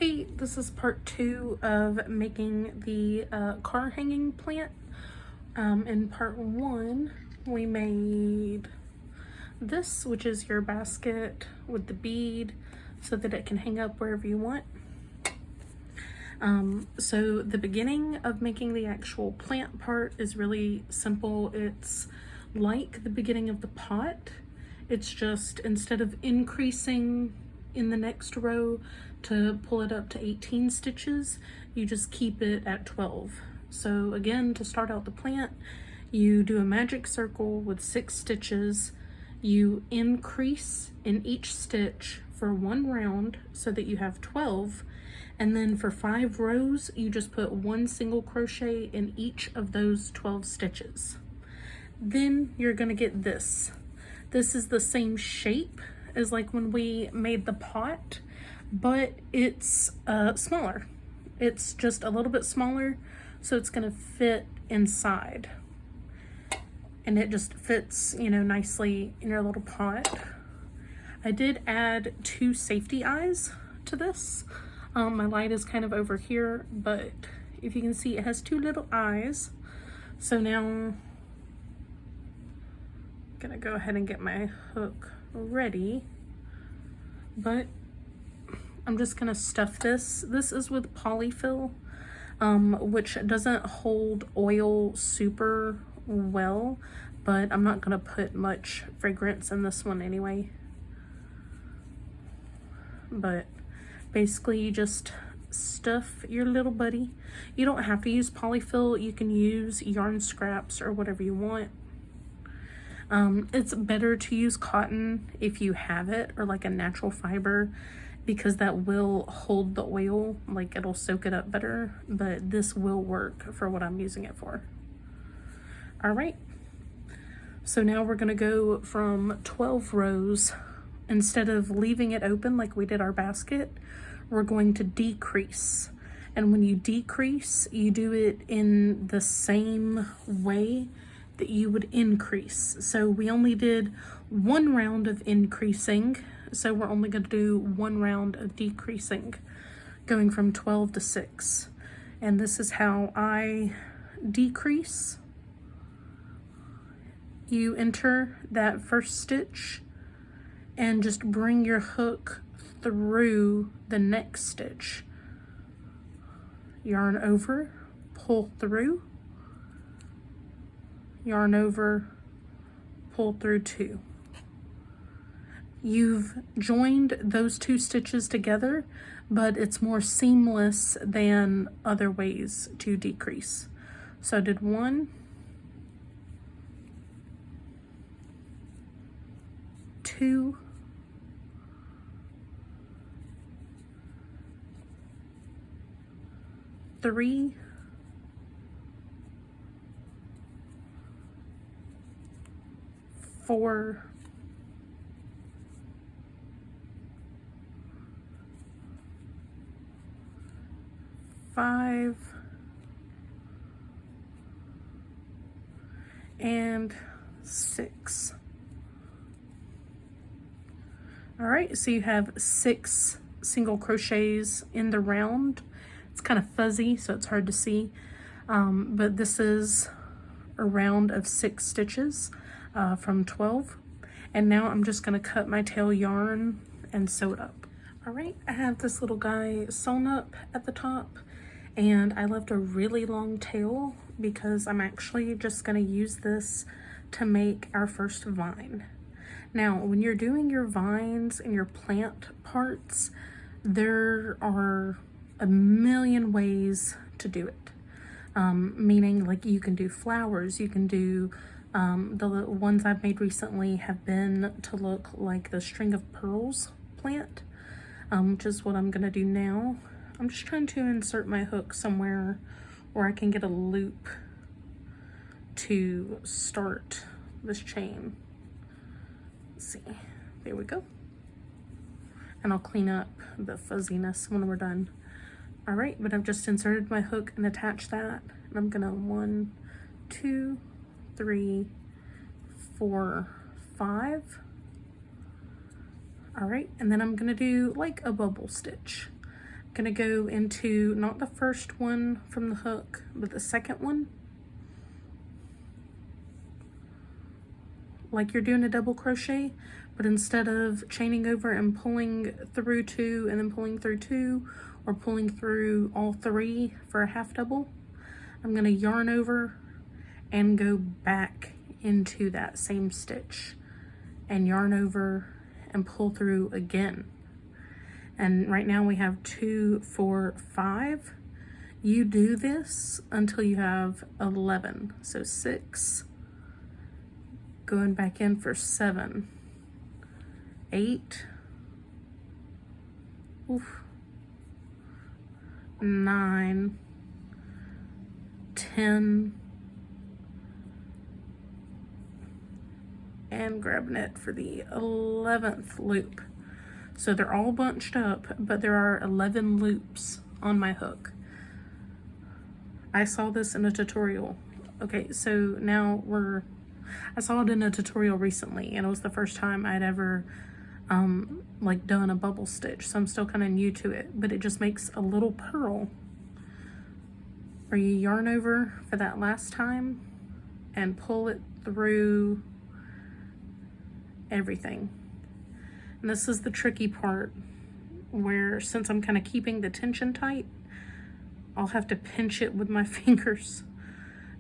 Hey, this is part 2 of making the car hanging plant. In part 1, we made this, which is your basket with the bead so that it can hang up wherever you want. So the beginning of making the actual plant part is really simple. It's like the beginning of the pot. It's just instead of increasing in the next row to pull it up to 18 stitches, you just keep it at 12. So again, to start out the plant, you do a magic circle with 6 stitches. You increase in each stitch for 1 round so that you have 12. And then for 5 rows, you just put 1 single crochet in each of those 12 stitches. Then you're gonna get this. This is the same shape as like when we made the pot, but it's smaller. It's just a little bit smaller, so it's gonna fit inside. And it just fits, you know, nicely in your little pot. I did add 2 safety eyes to this. My light is kind of over here, but if you can see, it has 2 little eyes. So now I'm gonna go ahead and get my hook ready, but I'm just gonna stuff this. This is with polyfill, which doesn't hold oil super well, but I'm not gonna put much fragrance in this one anyway. But basically you just stuff your little buddy. You don't have to use polyfill, you can use yarn scraps or whatever you want. It's better to use cotton if you have it, or like a natural fiber, because that will hold the oil, like it'll soak it up better, but this will work for what I'm using it for. All right, so now we're gonna go from 12 rows. Instead of leaving it open like we did our basket, we're going to decrease. And when you decrease, you do it in the same way that you would increase. So we only did 1 round of increasing, so we're only going to do 1 round of decreasing, going from 12 to 6. And this is how I decrease. You enter that first stitch and just bring your hook through the next stitch. Yarn over, pull through, yarn over, pull through 2. You've joined those 2 stitches together, but it's more seamless than other ways to decrease. So I did 1, 2, 3, 4, 5, and 6. All right, so you have 6 single crochets in the round. It's kind of fuzzy, so it's hard to see, but this is a round of 6 stitches from 12. And now I'm just going to cut my tail yarn and sew it up. All right, I have this little guy sewn up at the top, and I left a really long tail because I'm actually just going to use this to make our first vine. Now, when you're doing your vines and your plant parts, there are a million ways to do it. Meaning, like, you can do flowers, you can do, the ones I've made recently have been to look like the string of pearls plant, which is what I'm gonna do now. I'm just trying to insert my hook somewhere where I can get a loop to start this chain. Let's see, there we go. And I'll clean up the fuzziness when we're done. All right, but I've just inserted my hook and attached that. And I'm gonna 1, 2, 3, 4, 5. All right, and then I'm gonna do like a bubble stitch. Gonna go into not the first one from the hook, but the second one. Like you're doing a double crochet, but instead of chaining over and pulling through 2 and then pulling through 2, or pulling through all 3 for a half double, I'm gonna yarn over and go back into that same stitch and yarn over and pull through again. And right now we have 2, 4, 5. You do this until you have 11. So 6, going back in for 7, 8, oof, 9, 10, and grabbing it for the 11th loop. So they're all bunched up, but there are 11 loops on my hook. I saw this in a tutorial. Okay, so now I saw it in a tutorial recently, and it was the first time I'd ever like done a bubble stitch, so I'm still kind of new to it, but it just makes a little purl where you yarn over for that last time and pull it through everything. And this is the tricky part, where since I'm kind of keeping the tension tight, I'll have to pinch it with my fingers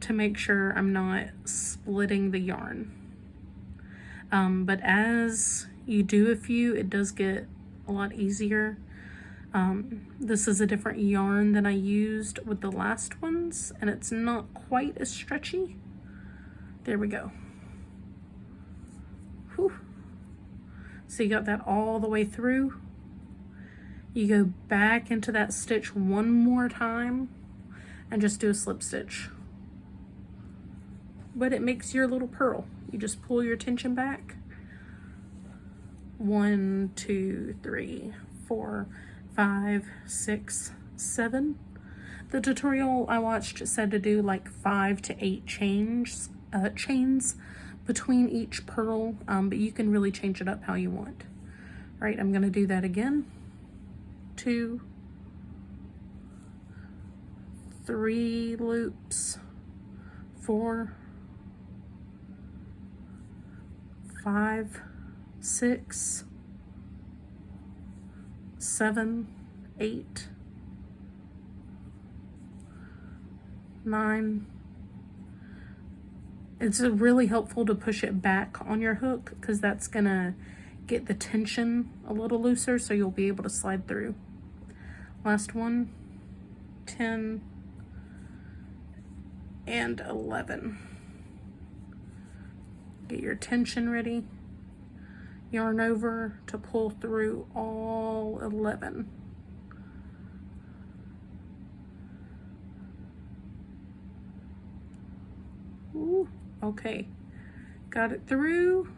to make sure I'm not splitting the yarn. But as you do a few, it does get a lot easier. This is a different yarn than I used with the last ones, and it's not quite as stretchy. There we go. Whew. So you got that all the way through. You go back into that stitch one more time and just do a slip stitch. But it makes your little purl. You just pull your tension back. 1, 2, 3, 4, 5, 6, 7. The tutorial I watched said to do like 5 to 8 chains between each purl, but you can really change it up how you want. All right, I'm gonna do that again. 2, 3 loops, 4, 5, 6, 7, 8, 9. It's really helpful to push it back on your hook, because that's gonna get the tension a little looser, so you'll be able to slide through. Last one, 10 and 11. Get your tension ready. Yarn over to pull through all 11. Ooh, okay, got it through.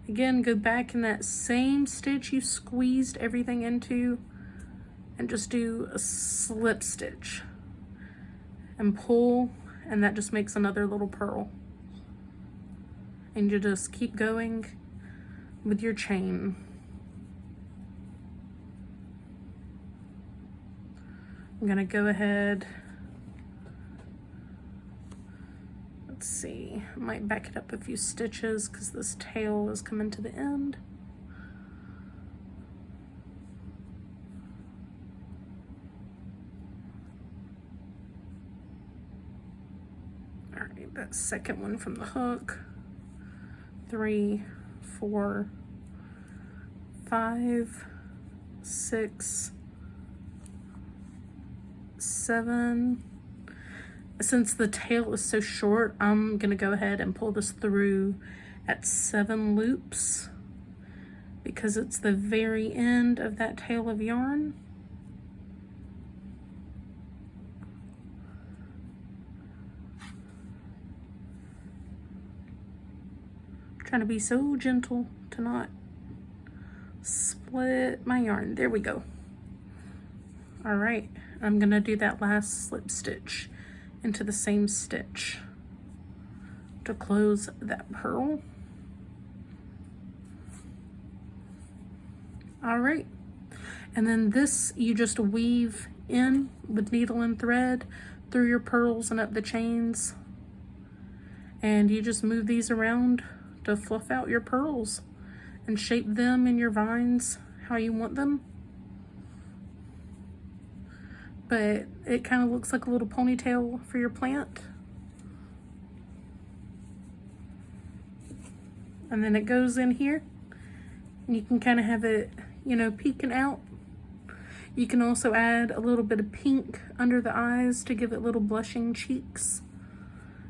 Again, go back in that same stitch you squeezed everything into and just do a slip stitch and pull, and that just makes another little purl. And you just keep going with your chain. I'm gonna go ahead, let's see, I might back it up a few stitches because this tail is coming to the end. All right, that second one from the hook. 3, 4, 5, 6, 7. Since the tail is so short, I'm gonna go ahead and pull this through at 7 loops because it's the very end of that tail of yarn. Trying to be so gentle to not split my yarn. There we go. All right, I'm gonna do that last slip stitch into the same stitch to close that purl. All right, And then this you just weave in with needle and thread through your pearls and up the chains. And you just move these around to fluff out your pearls and shape them in your vines how you want them. But it kind of looks like a little ponytail for your plant. And then it goes in here. And you can kind of have it, you know, peeking out. You can also add a little bit of pink under the eyes to give it little blushing cheeks.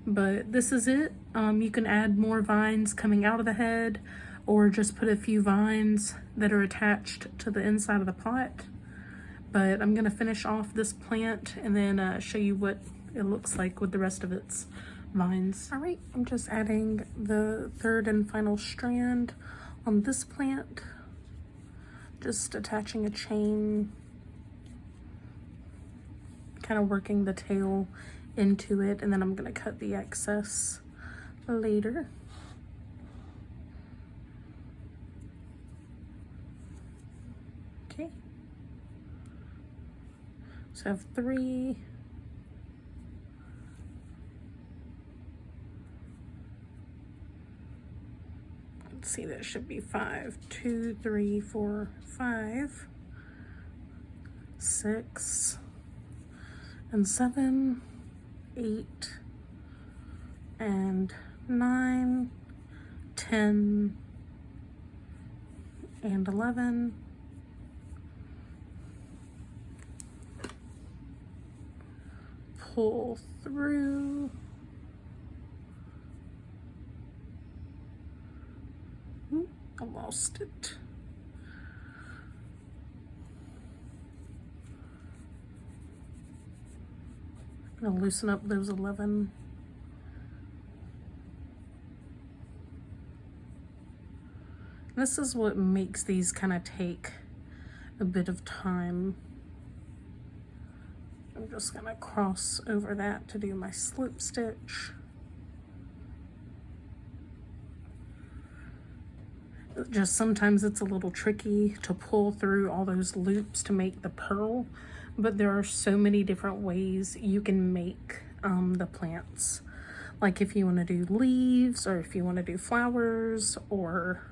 But this is it. You can add more vines coming out of the head, or just put a few vines that are attached to the inside of the pot. But I'm gonna finish off this plant and then show you what it looks like with the rest of its vines. All right, I'm just adding the third and final strand on this plant. Just attaching a chain, kind of working the tail into it, and then I'm gonna cut the excess later. Okay. So I have 3. Let's see, that should be 5. 2, 3, 4, 5, 6, and 7, 8, and 9, 10, and 11. Pull through. I lost it. I'm gonna loosen up those 11. This is what makes these kind of take a bit of time. I'm just gonna cross over that to do my slip stitch. Just sometimes it's a little tricky to pull through all those loops to make the pearl, but there are so many different ways you can make the plants. Like if you want to do leaves, or if you want to do flowers, or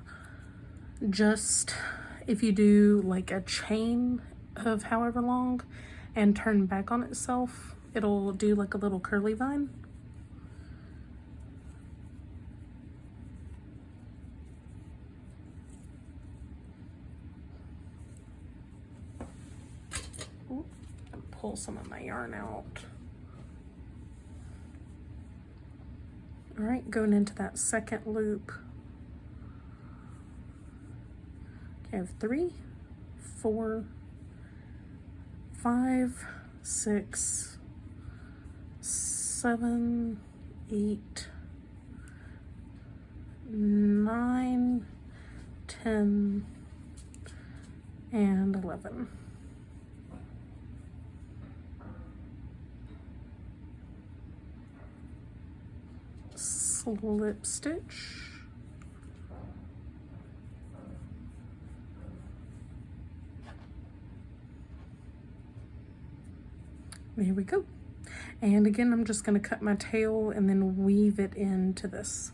just if you do like a chain of however long and turn back on itself, it'll do like a little curly vine. Ooh, and pull some of my yarn out. All right, going into that second loop. Okay, I have 3, 4, 5, 6, 7, 8, 9, 10, and 11. Slip stitch. There we go. And again, I'm just going to cut my tail and then weave it into this.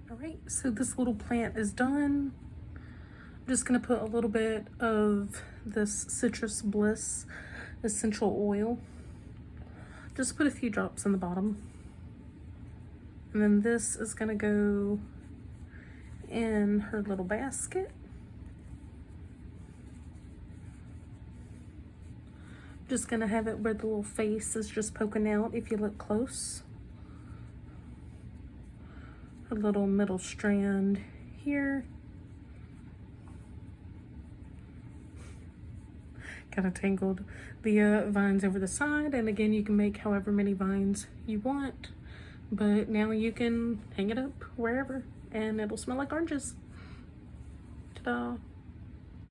All right, so this little plant is done. I'm just going to put a little bit of this Citrus Bliss essential oil. Just put a few drops in the bottom. And then this is going to go in her little basket. Just gonna have it where the little face is just poking out if you look close. A little middle strand here. Kind of tangled the vines over the side, and again you can make however many vines you want, but now you can hang it up wherever and it'll smell like oranges. Ta-da!